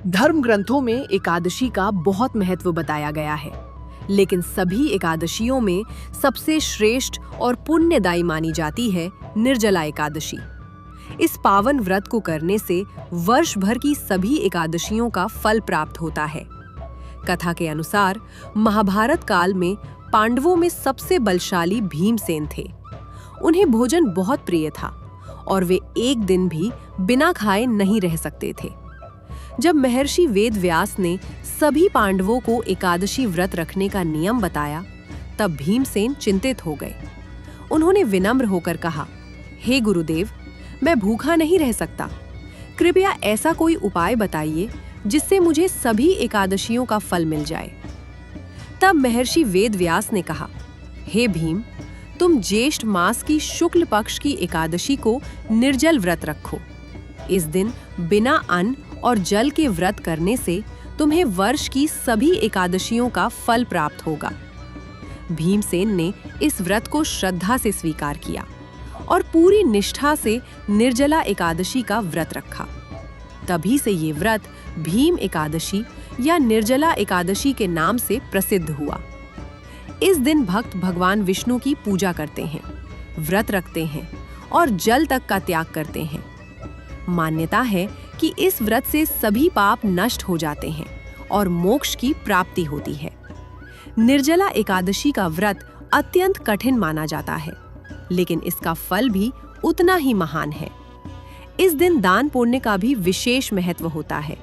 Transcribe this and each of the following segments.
धर्म ग्रंथों में एकादशी का बहुत महत्व बताया गया है, लेकिन सभी एकादशियों में सबसे श्रेष्ठ और पुण्यदायी मानी जाती है निर्जला एकादशी। इस पावन व्रत को करने से वर्ष भर की सभी एकादशियों का फल प्राप्त होता है। कथा के अनुसार महाभारत काल में पांडवों में सबसे बलशाली भीमसेन थे। उन्हें भोजन बहुत प्रिय था और वे एक दिन भी बिना खाए नहीं रह सकते थे। जब महर्षि वेदव्यास ने सभी पांडवों को एकादशी व्रत रखने का नियम बताया, तब भीमसेन चिंतित हो गए। उन्होंने विनम्र होकर कहा, हे गुरुदेव, मैं भूखा नहीं रह सकता। कृपया ऐसा कोई उपाय बताइए जिससे मुझे सभी एकादशियों का फल मिल जाए। तब महर्षि वेदव्यास ने कहा, हे भीम, तुम ज्येष्ठ मास की शुक्ल पक्ष की एकादशी को निर्जल व्रत रखो। इस दिन बिना अन्न और जल के व्रत करने से तुम्हें वर्ष की सभी एकादशियों का फल प्राप्त होगा। भीमसेन ने इस व्रत को श्रद्धा से स्वीकार किया और पूरी निष्ठा से निर्जला एकादशी का व्रत रखा। तभी से ये व्रत भीम एकादशी या निर्जला एकादशी के नाम से प्रसिद्ध हुआ। इस दिन भक्त भगवान विष्णु की पूजा करते हैं, व्रत रखते हैं और जल तक का त्याग करते हैं। मान्यता है कि इस व्रत से सभी पाप नष्ट हो जाते हैं और मोक्ष की प्राप्ति होती है। निर्जला एकादशी का व्रत अत्यंत कठिन माना जाता है, लेकिन इसका फल भी उतना ही महान है। इस दिन दान पुण्य का भी विशेष महत्व होता है।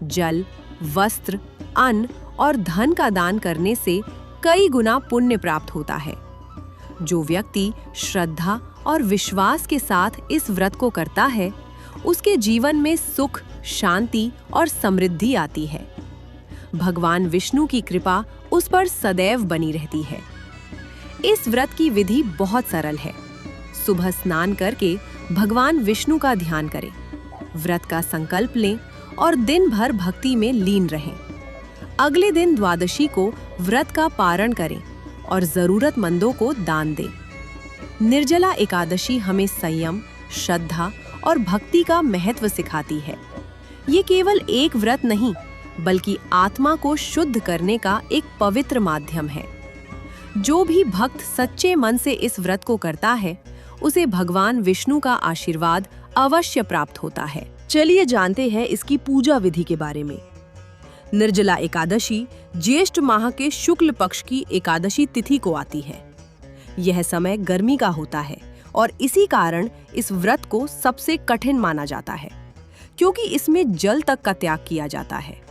जल, वस्त्र, अन्न और धन का दान करने से कई गुना पुण्य प्राप्त होता है। जो व्यक्ति श्रद्धा और विश्वास के साथ इस व्रत को करता है, उसके जीवन में सुख, शांति और समृद्धि आती है। भगवान विष्णु की कृपा उस पर सदैव बनी रहती है। इस व्रत की विधि बहुत सरल है। सुबह स्नान करके भगवान विष्णु का ध्यान करें, व्रत का संकल्प लें और दिन भर भक्ति में लीन रहें। अगले दिन द्वादशी को व्रत का पारण करें और जरूरतमंदों को दान दें। निर्जला एकादशी हमें संयम, श्रद्धा और भक्ति का महत्व सिखाती है। ये केवल एक व्रत नहीं, बल्कि आत्मा को शुद्ध करने का एक पवित्र माध्यम है। जो भी भक्त सच्चे मन से इस व्रत को करता है, उसे भगवान विष्णु का आशीर्वाद अवश्य प्राप्त होता है। चलिए जानते हैं इसकी पूजा विधि के बारे में। निर्जला एकादशी ज्येष्ठ माह के शुक्ल पक्ष की एकादशी तिथि को आती है। यह समय गर्मी का होता है और इसी कारण इस व्रत को सबसे कठिन माना जाता है, क्योंकि इसमें जल तक का त्याग किया जाता है।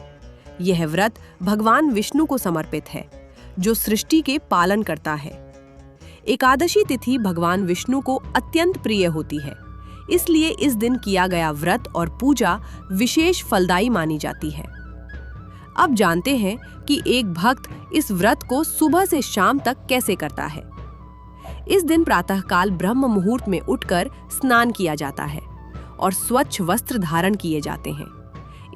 यह व्रत भगवान विष्णु को समर्पित है, जो सृष्टि के पालन करता है। एकादशी तिथि भगवान विष्णु को अत्यंत प्रिय होती है, इसलिए इस दिन किया गया व्रत और पूजा विशेष फलदायी मानी जाती है। अब जानते हैं कि एक भक्त इस व्रत को सुबह से शाम तक कैसे करता है। इस दिन प्रातःकाल ब्रह्म मुहूर्त में उठकर स्नान किया जाता है और स्वच्छ वस्त्र धारण किए जाते हैं।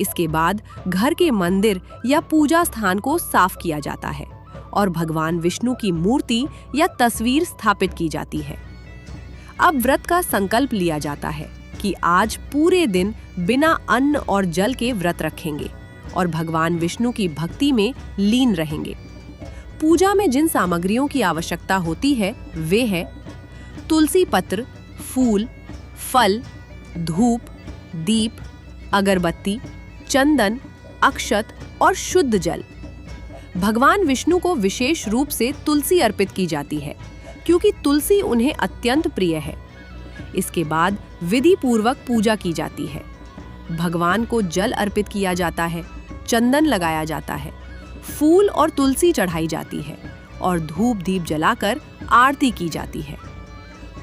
इसके बाद घर के मंदिर या पूजा स्थान को साफ किया जाता है और भगवान विष्णु की मूर्ति या तस्वीर स्थापित की जाती है। अब व्रत का संकल्प लिया जाता है कि आज पूरे दिन बिना अन्न और जल के व्रत रखेंगे और भगवान विष्णु की भक्ति में लीन रहेंगे। पूजा में जिन सामग्रियों की आवश्यकता होती है वे हैं तुलसी पत्र, फूल, फल, धूप, दीप, अगरबत्ती, चंदन, अक्षत और शुद्ध जल। भगवान विष्णु को विशेष रूप से तुलसी अर्पित की जाती है, क्योंकि तुलसी उन्हें अत्यंत प्रिय है। इसके बाद विधि पूर्वक पूजा की जाती है। भगवान को जल अर्पित किया जाता है, चंदन लगाया जाता है, फूल और तुलसी चढ़ाई जाती है और धूप दीप जलाकर आरती की जाती है।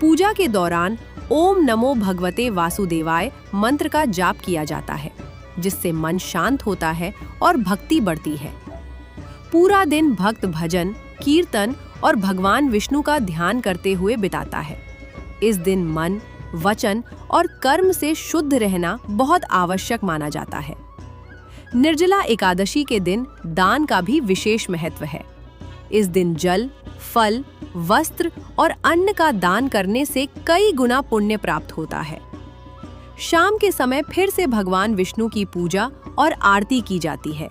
पूजा के दौरान ओम नमो भगवते वासुदेवाय मंत्र का जाप किया जाता है, जिससे मन शांत होता है और भक्ति बढ़ती है। पूरा दिन भक्त भजन, कीर्तन और भगवान विष्णु का ध्यान करते हुए बिताता है। इस दिन मन, वचन और कर्म से शुद्ध रहना बहुत आवश्यक माना जाता है। निर्जला एकादशी के दिन दान का भी विशेष महत्व है। इस दिन जल, फल, वस्त्र और अन्न का दान करने से कई गुना पुण्य प्राप्त होता है। शाम के समय फिर से भगवान विष्णु की पूजा और आरती की जाती है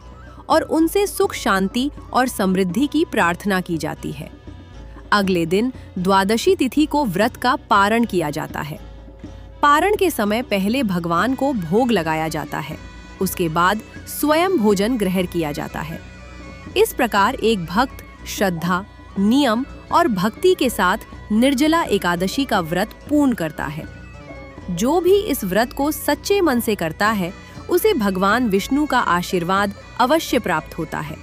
और उनसे सुख शांति और समृद्धि की प्रार्थना की जाती है। अगले दिन द्वादशी तिथि को व्रत का पारण किया जाता है। पारण के समय पहले भगवान को भोग लगाया जाता है, उसके बाद स्वयं भोजन ग्रहण किया जाता है। इस प्रकार एक भक्त श्रद्धा, नियम और भक्ति के साथ निर्जला एकादशी का व्रत पूर्ण करता है। जो भी इस व्रत को सच्चे मन से करता है उसे भगवान विष्णु का आशीर्वाद अवश्य प्राप्त होता है।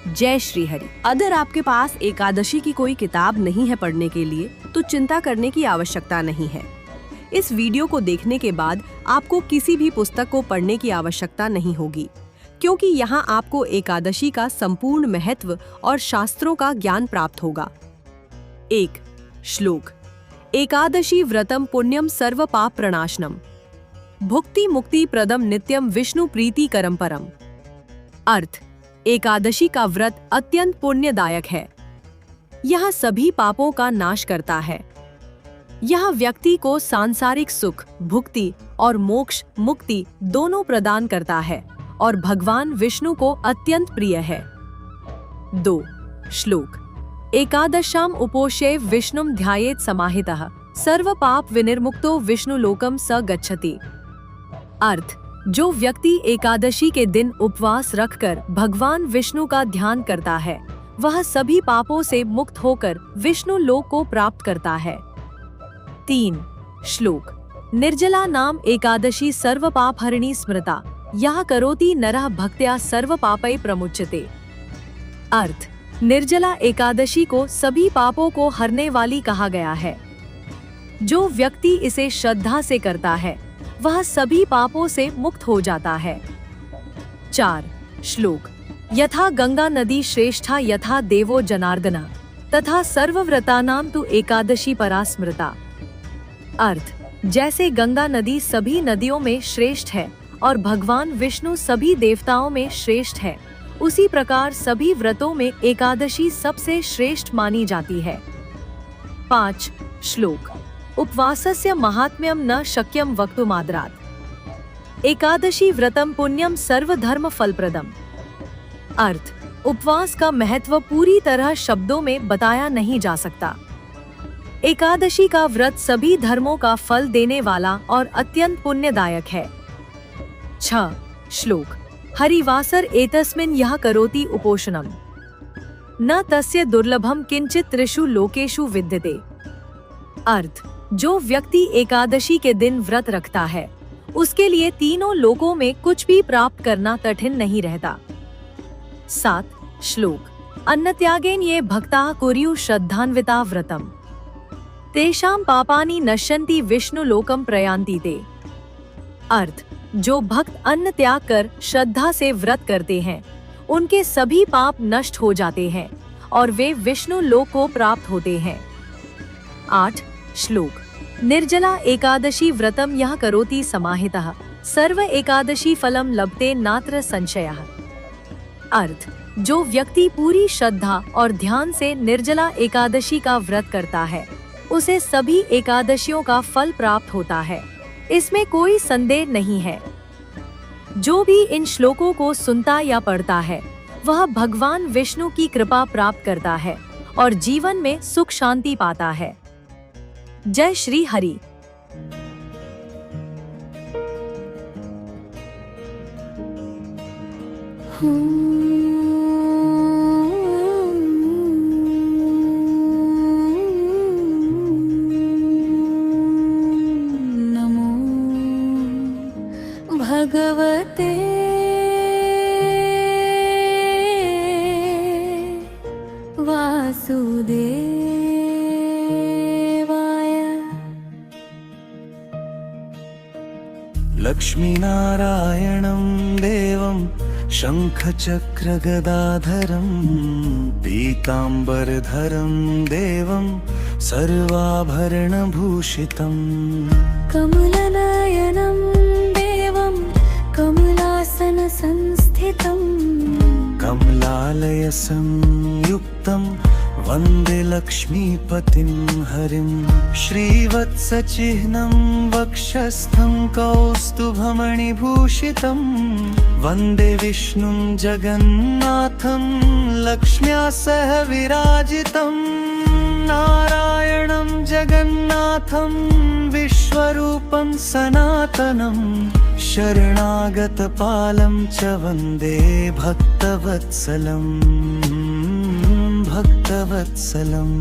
जय श्री हरि। अगर आपके पास एकादशी की कोई किताब नहीं है पढ़ने के लिए तो चिंता करने की आवश्यकता नहीं है। इस वीडियो को देखने के बाद आपको किसी भी पुस्तक को पढ़ने की आवश्यकता नहीं होगी, क्योंकि यहाँ आपको एकादशी का संपूर्ण महत्व और शास्त्रों का ज्ञान प्राप्त होगा। 1 श्लोक। एकादशी व्रतम पुण्यम सर्व पाप प्रणाशनम, भुक्ति मुक्ति प्रदम नित्यम विष्णु प्रीति करम परम। अर्थ, एकादशी का व्रत अत्यंत पुण्यदायक है। यह सभी पापों का नाश करता है। यह व्यक्ति को सांसारिक सुख, भुक्ति और मोक्ष मुक्ति दोनों प्रदान करता है और भगवान विष्णु को अत्यंत प्रिय है। 2 श्लोक। एकादशाम उपोषे विष्णुम ध्यायेत समाहितः सर्व पाप विनिर्मुक्तो विष्णु लोकम स गच्छति। अर्थ, जो व्यक्ति एकादशी के दिन उपवास रखकर भगवान विष्णु का ध्यान करता है वह सभी पापों से मुक्त होकर विष्णु लोक को प्राप्त करता है। 3 श्लोक। निर्जला नाम एकादशी सर्व पाप हरिणी स्मृता, यह करोति नरः भक्त्या सर्व पापै प्रमुच्यते। अर्थ, निर्जला एकादशी को सभी पापों को हरने वाली कहा गया है। जो व्यक्ति इसे श्रद्धा से करता है वह सभी पापों से मुक्त हो जाता है। 4 श्लोक। यथा गंगा नदी श्रेष्ठा यथा देवो जनार्दन तथा सर्वव्रतानां तु एकादशी परा स्मृता। अर्थ, जैसे गंगा नदी सभी नदियों में श्रेष्ठ है और भगवान विष्णु सभी देवताओं में श्रेष्ठ है, उसी प्रकार सभी व्रतों में एकादशी सबसे श्रेष्ठ मानी जाती है। 5 श्लोक। उपवासस्य महात्म्यम न शक्यम वक्तुमादरात्, एकादशी व्रतम पुण्यम सर्वधर्म फलप्रदम। अर्थ, उपवास का महत्व पूरी तरह शब्दों में बताया नहीं जा सकता। एकादशी का व्रत सभी धर्मों का फल देने वाला और अत्यंत पुण्यदायक है। 6 श्लोक। हरिवासर एतस्मिन् यः करोति उपोषणम न तस्य दुर्लभम किंचित त्रिषु लोकेषु विद्यते। अर्थ, जो व्यक्ति एकादशी के दिन व्रत रखता है उसके लिए तीनों लोकों में कुछ भी प्राप्त करना कठिन नहीं रहता। 7 श्लोक। अन्नत्यागेन ये भक्ताः कुर्युः श्रद्धान्विता व्रतम तेषां पापानि नश्यन्ति विष्णु लोकम प्रयान्ति ते। अर्थ, जो भक्त अन्न त्याग कर श्रद्धा से व्रत करते हैं उनके सभी पाप नष्ट हो जाते हैं और वे विष्णु लोक को प्राप्त होते हैं। 8 श्लोक। निर्जला एकादशी व्रतम यः करोति समाहितः सर्व एकादशी फलम लभते नात्र संशयः। अर्थ, जो व्यक्ति पूरी श्रद्धा और ध्यान से निर्जला एकादशी का व्रत करता है उसे सभी एकादशियों का फल प्राप्त होता है, इसमें कोई संदेह नहीं है। जो भी इन श्लोकों को सुनता या पढ़ता है वह भगवान विष्णु की कृपा प्राप्त करता है और जीवन में सुख शांति पाता है। जय श्री हरि। भगवते वासुदेवाय। लक्ष्मीनारायणं देवं शङ्खचक्रगदाधरं पीताम्बरधरं देवं सर्वाभरणभूषितं कमलनयनं देवं कमलासनसंस्थितं कमलालयसंयुक्तं वन्दे लक्ष्मीपतिं हरिं श्रीवत्सचिह्नं वक्षस्थं कौस्तुभमणिभूषितं वन्दे विष्णुं जगन्नाथं लक्ष्म्या सह विराजितं नारायणं जगन्नाथं विश्वरूपं सनातनं शरणागतपालं च वन्दे भक्तवत्सलम् भक्तवत्सलम्।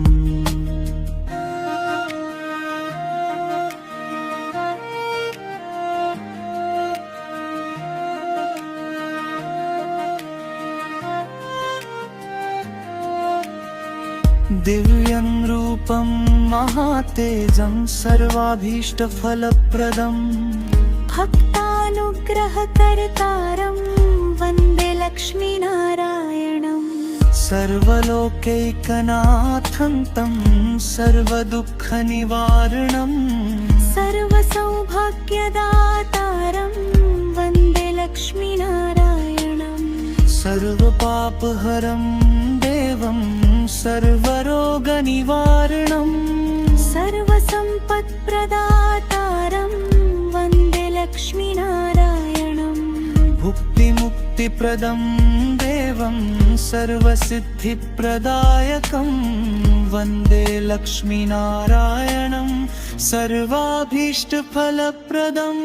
दिव्यं रूपं महातेजं सर्वाभीष्टफलप्रदं भक्तानुग्रहकर्तारं वन्दे लक्ष्मीनारायणम् सर्वलोकैकनाथं तं सर्वदुःखनिवारणं सर्वसौभाग्यदातारं वन्दे लक्ष्मीनारायणम् सर्वपापहरं देवं सर्वरोगनिवारणं सर्वसम्पत्प्रदातारं वन्दे लक्ष्मीनारायणम् भुक्तिमुक्तिप्रदं देवं सर्वसिद्धिप्रदायकं वन्दे लक्ष्मीनारायणं सर्वाभीष्टफलप्रदम्।